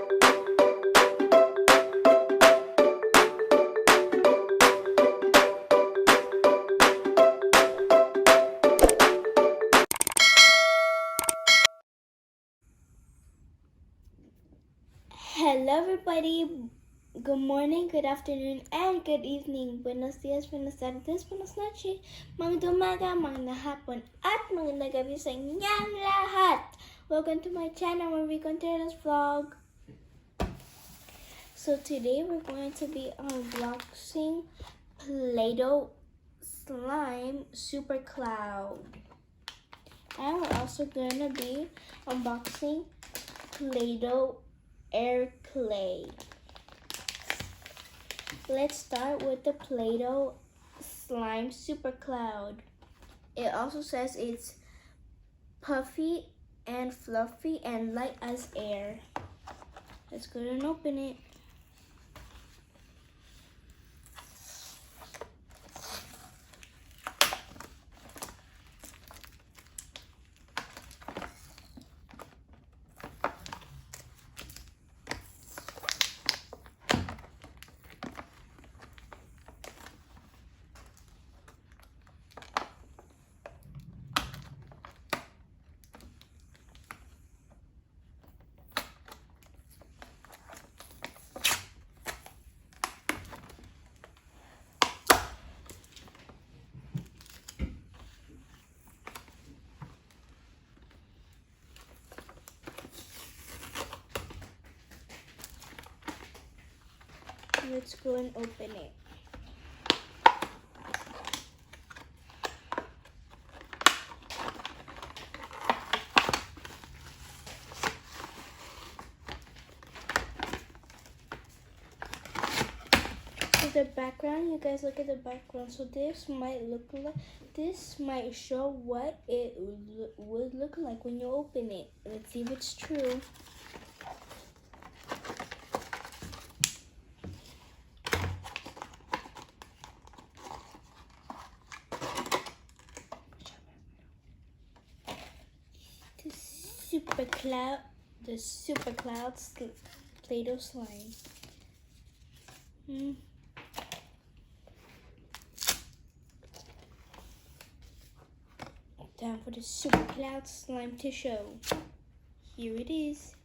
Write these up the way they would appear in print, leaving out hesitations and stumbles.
Hello everybody, good morning, good afternoon, and good evening. Buenos dias, buenas tardes, buenas noches, magandang umaga, magandang hapon, at magandang gabi sa inyong lahat. Welcome to my channel where we continue this vlog. So today we're going to be unboxing Play-Doh Slime Super Cloud. And we're also going to be unboxing Play-Doh Air Clay. Let's start with the Play-Doh Slime Super Cloud. It also says it's puffy and fluffy and light as air. Let's go ahead and open it. Let's go and open it. So the background, you guys look at the background. So this might show what it would look like when you open it. Let's see if it's true. The Super Cloud Play-Doh slime. Time for the Super Cloud slime to show. Here it is,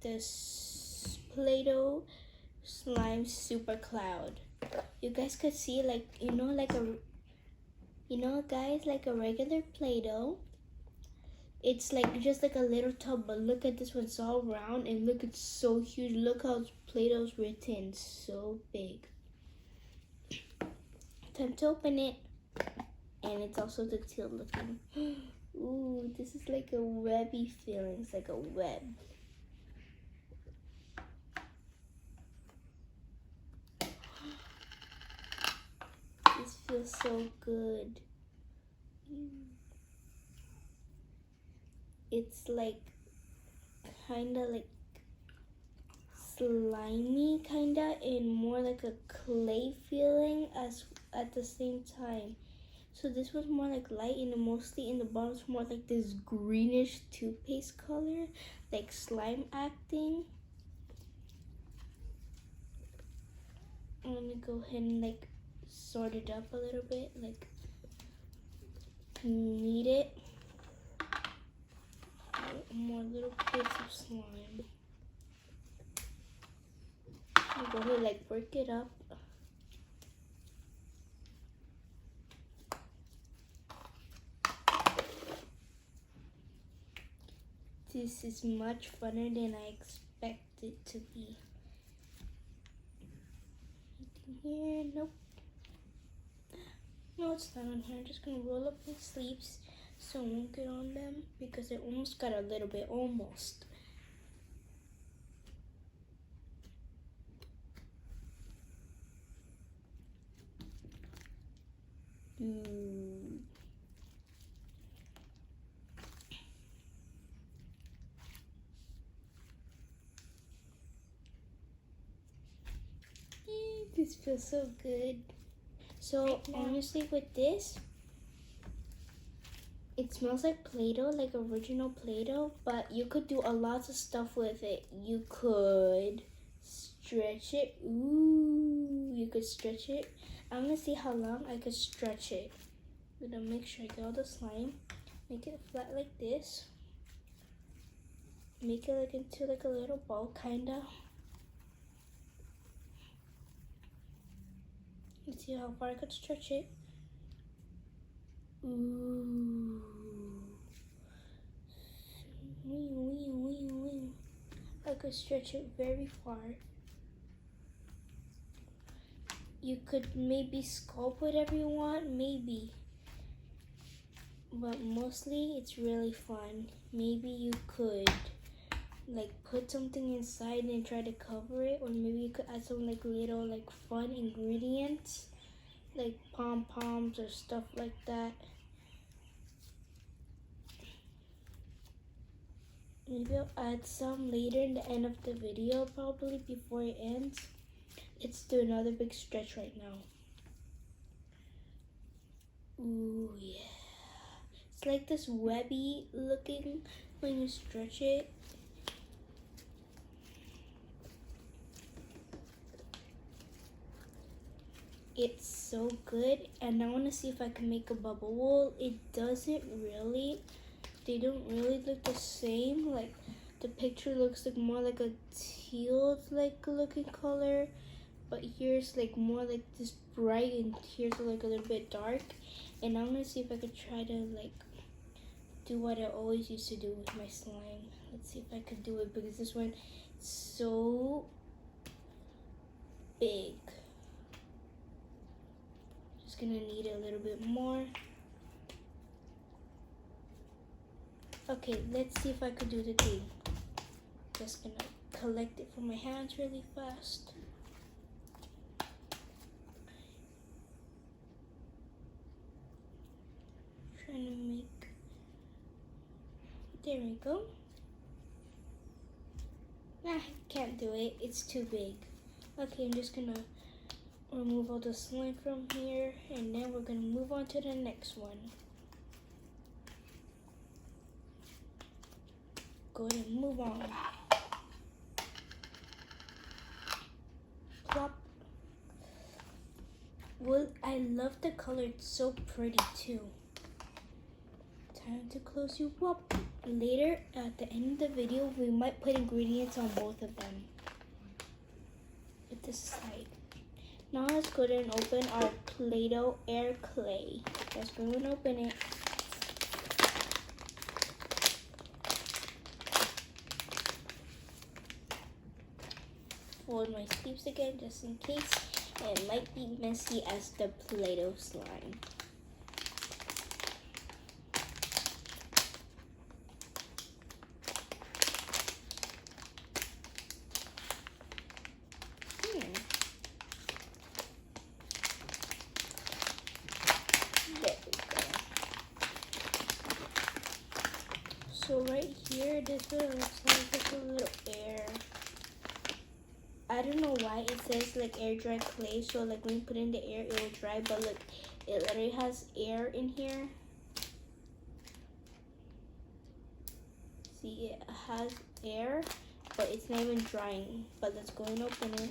the Play-Doh slime Super Cloud. You guys could see, like, guys, like a regular Play-Doh. It's like just like a little tub, but look at this one, it's all round, and look, it's so huge. Look how Play-Doh's written, so big. Time to open it, and it's also the teal looking. Ooh, this is like a webby feeling. It's like a web. This feels so good. It's like kinda like slimy kinda, and more like a clay feeling at the same time. So this was more like light, and mostly in the bottom it's more like this greenish toothpaste color, like slime acting. I'm gonna go ahead and like sort it up a little bit, like knead it. More little bits of slime. I'm gonna go ahead and like work it up. This is much funner than I expected it to be. Anything here? Nope. No, it's not on here. I'm just gonna roll up my sleeves so it won't get on them, because it almost got a little bit, almost. This feels so good. So honestly, with this, It smells like Play-Doh, like original Play-Doh, but you could do a lot of stuff with it. You could stretch it. Ooh, you could stretch it. I'm gonna see how long I could stretch it. I'm gonna make sure I get all the slime. Make it flat like this. Make it like into like a little ball, kinda. Let's see how far I could stretch it. Ooh. I could stretch it very far. You could maybe sculpt whatever you want, maybe. But mostly it's really fun. Maybe you could like put something inside and try to cover it, or maybe you could add some like little like fun ingredients like pom-poms or stuff like that. Maybe I'll add some later in the end of the video, probably before it ends. Let's do another big stretch right now. Ooh, yeah. It's like this webby looking when you stretch it. It's so good, and I want to see if I can make a bubble wool. It doesn't really. They don't really look the same. Like the picture looks like more like a teal like looking color, but here's like more like this bright, and here's like a little bit dark. And I'm gonna see if I could try to like do what I always used to do with my slime. Let's see if I could do it, because this one is so big. Just gonna need a little bit more. Okay, let's see if I could do the thing. Just gonna collect it from my hands really fast. Trying to make, there we go. I can't do it, it's too big. Okay, I'm just gonna remove all the slime from here, and then we're gonna move on to the next one. Go ahead and move on. Plop. Well, I love the color, it's so pretty too. Time to close you up. Later, at the end of the video, we might put ingredients on both of them. Put this aside. Now let's go ahead and open our Play-Doh air clay. Let's go and open it. Fold my sleeves again just in case it might be messy as the Play-Doh slime. There we go. So right here, this one looks like a little air. I don't know why it says like air dry clay, so like when you put in the air it will dry, but look, it literally has air in here. See, it has air, but it's not even drying. But let's go and open it.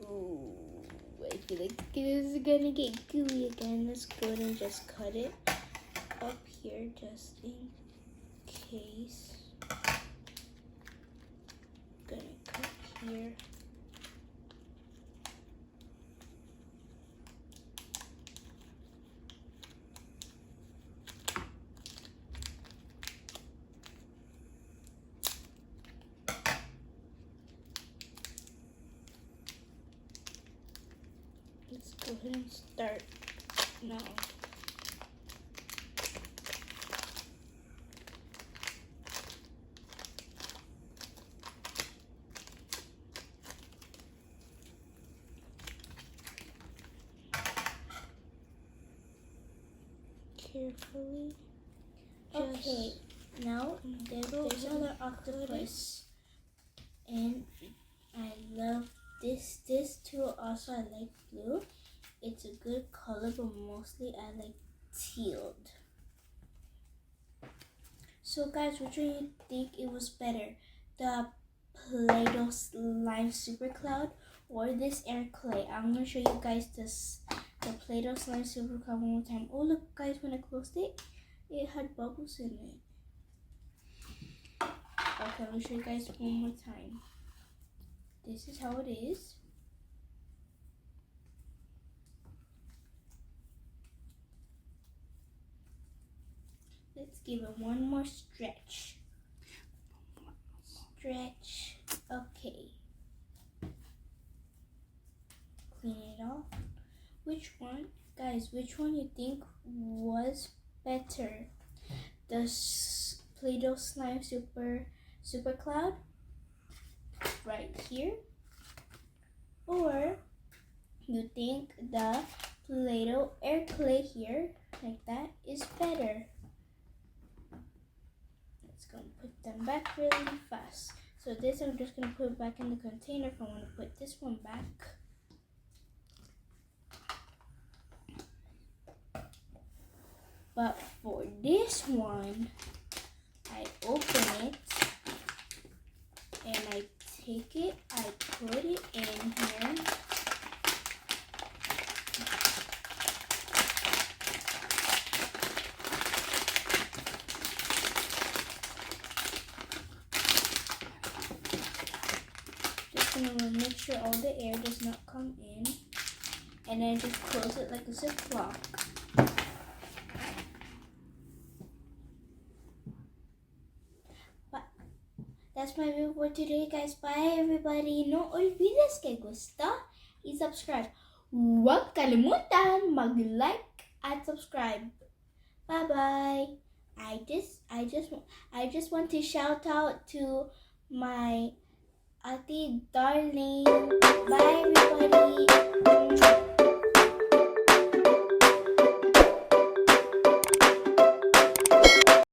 Ooh, I feel like this is gonna get gooey again. Let's go ahead and just cut it up here just in case. Gonna cut here. Let's go ahead and start now. Carefully. Okay, now there's another octopus. And I love this. This too also I like blue. It's a good color, but mostly I like tealed. So guys, which one you think it was better? The Play-Doh Slime Super Cloud or this air clay? I'm gonna show you guys the Play-Doh Slime Super Cloud one more time. Oh look guys, when I closed it, it had bubbles in it. Okay, let me show you guys one more time. This is how it is. Let's give it one more stretch. Stretch. Okay. Clean it off. Which one, guys, which one you think was better? The Play-Doh Slime Super Cloud right here, or you think the Play-Doh air clay here like that is better? Let's go put them back really fast. So this I'm just gonna put back in the container if I want to put this one back. But for this one, I open it and I take it, I put it in here. Just gonna make sure all the air does not come in, and then just close it like a Ziploc. That's my video for today, guys. Bye, everybody. No olvides que gusta y subscribe. Huwag kalimutan mag-like at subscribe. Bye-bye. I just want to shout out to my Ate Darling. Bye, everybody.